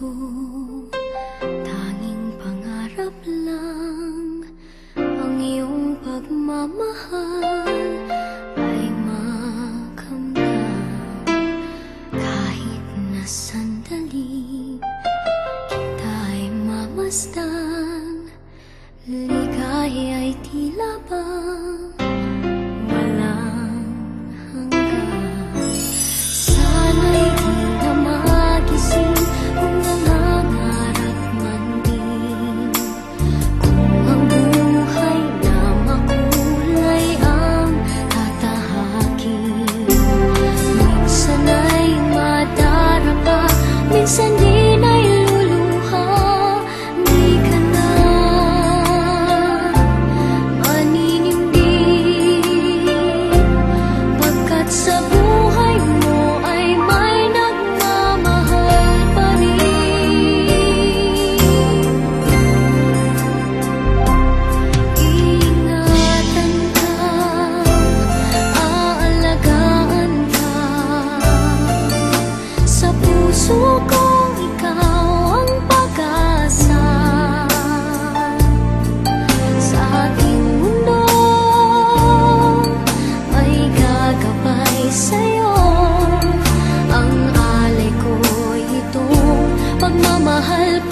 ito, tanging pangarap lang. Ang iyong pagmamahal ay makamdam. Kahit na sandali kita ay mamasdan, ligaya ay tila bang walang hanggan. Sana'y di na magising kung nangangarap man din, kung ang buhay na makulay ang tatahakin. Minsan ay madarapa, minsan din ay luluha. Di ka na maninindig, pagkat sa buhay mo ay may nagmamahal pa rin. Iingatan ka, aalagaan ka, sa puso kong ikaw ang pag-asa. Sa ating mundo ay gagabay sa'yo, ang alay ko'y itong pagmamahal ko.